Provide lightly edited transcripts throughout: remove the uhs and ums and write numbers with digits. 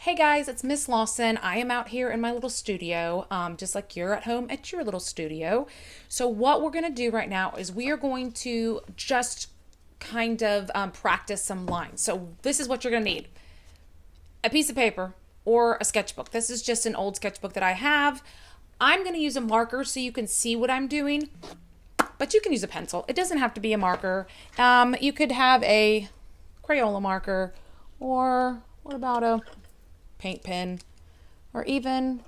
Hey guys, it's Miss Lawson. I am out here in my little studio, just like you're at home at your little studio. So, what we're going to do right now is we are going to just kind of practice some lines. So, this is what you're going to need: a piece of paper or a sketchbook. This is just an old sketchbook that I have. I'm going to use a marker so you can see what I'm doing, but you can use a pencil. It doesn't have to be a marker. You could have a Crayola marker, or what about a paint pen, or even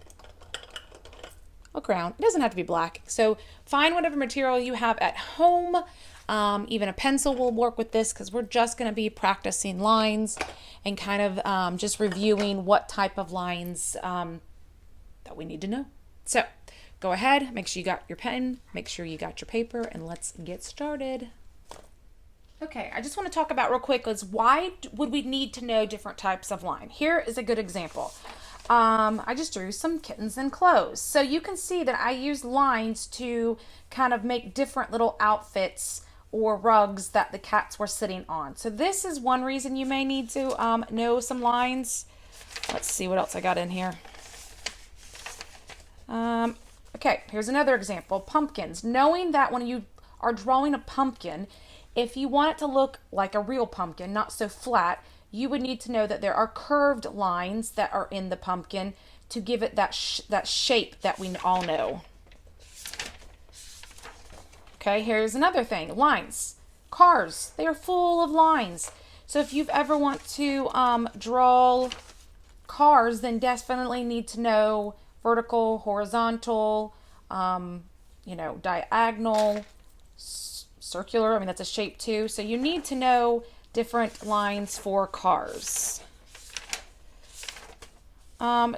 a crayon. It doesn't have to be black. So find whatever material you have at home. Even a pencil will work with this because we're just going to be practicing lines and kind of just reviewing what type of lines that we need to know. So go ahead, make sure you got your pen, make sure you got your paper, and let's get started. Okay, I just want to talk about real quick is why would we need to know different types of line? Here is a good example. I just drew some kittens in clothes. So you can see that I use lines to kind of make different little outfits or rugs that the cats were sitting on. So this is one reason you may need to know some lines. Let's see what else I got in here. Okay, here's another example. Pumpkins. Knowing that when you are drawing a pumpkin, if you want it to look like a real pumpkin, not so flat, you would need to know that there are curved lines that are in the pumpkin to give it that shape that we all know. Okay, here's another thing. Lines. Cars. They are full of lines. So if you've ever want to draw cars, then definitely need to know vertical, horizontal, diagonal, circular. I mean, that's a shape too. So you need to know different lines for cars.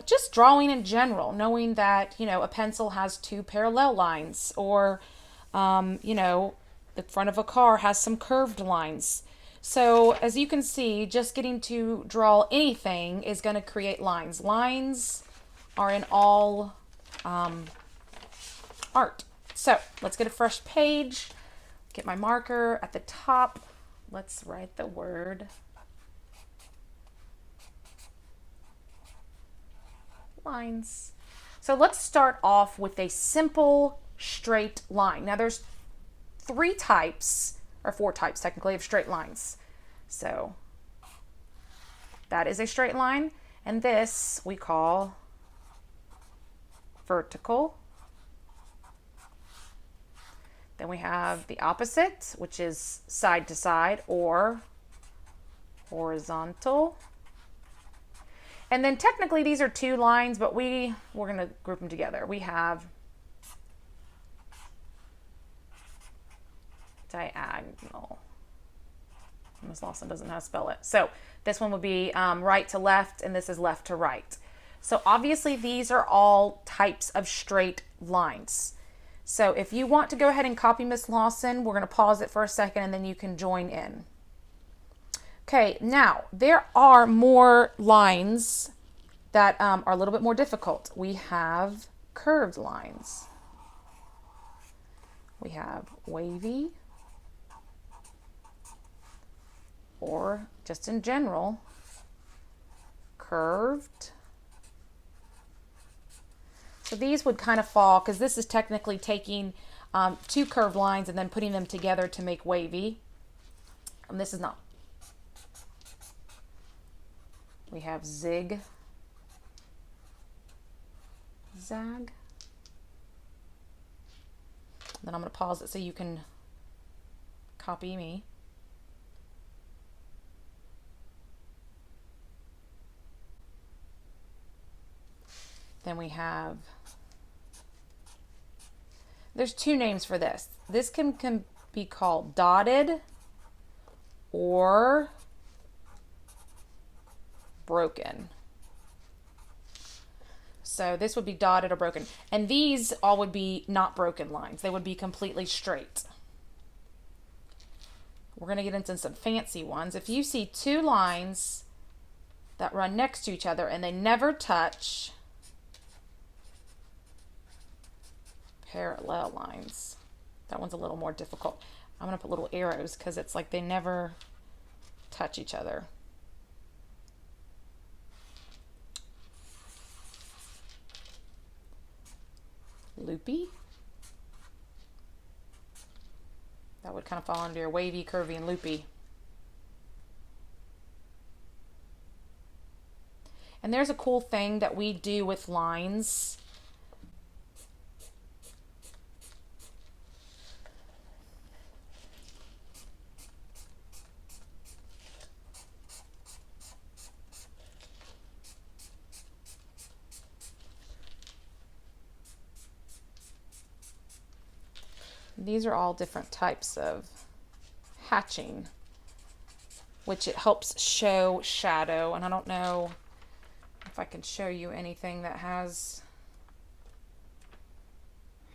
Just drawing in general, knowing that, a pencil has two parallel lines, or, the front of a car has some curved lines. So as you can see, just getting to draw anything is going to create lines. Lines are in all art. So let's get a fresh page. Get my marker at the top. Let's write the word lines. So let's start off with a simple straight line. Now there's four types technically of straight lines. So that is a straight line, and this we call vertical. Then we have the opposite, which is side to side, or horizontal. And then technically these are two lines, but we're going to group them together. We have diagonal. Ms. Lawson doesn't know how to spell it. So this one would be right to left, and this is left to right. So obviously these are all types of straight lines. So if you want to go ahead and copy Miss Lawson, we're going to pause it for a second and then you can join in. Okay, now there are more lines that are a little bit more difficult. We have curved lines. We have wavy, or just in general, curved. So these would kind of fall, because this is technically taking two curved lines and then putting them together to make wavy. And this is not. We have zig, zag. Then I'm going to pause it so you can copy me. Then we have, there's two names for this. This can be called dotted or broken. So this would be dotted or broken. And these all would be not broken lines. They would be completely straight. We're going to get into some fancy ones. If you see two lines that run next to each other and they never touch, parallel lines. That one's a little more difficult. I'm going to put little arrows because it's like they never touch each other. loopy. That would kind of fall under your wavy, curvy, and loopy. And there's a cool thing that we do with lines. These are all different types of hatching, which it helps show shadow. And I don't know if I can show you anything that has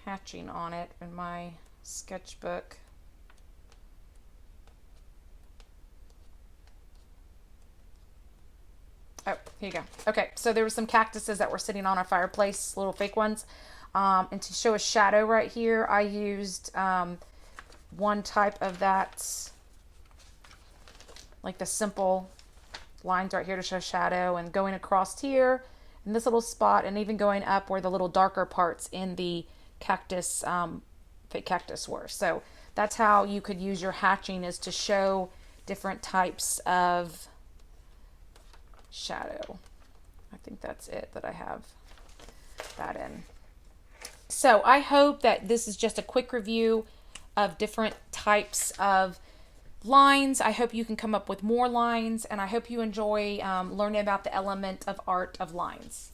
hatching on it in my sketchbook. Oh, here you go. Okay, so there were some cactuses that were sitting on our fireplace, little fake ones. And to show a shadow right here, I used one type of that, like the simple lines right here to show shadow, and going across here in this little spot, and even going up where the little darker parts in the cactus, fake cactus were. So that's how you could use your hatching, is to show different types of shadow. I think that's it that I have that in. So I hope that this is just a quick review of different types of lines. I hope you can come up with more lines, and I hope you enjoy learning about the element of art of lines.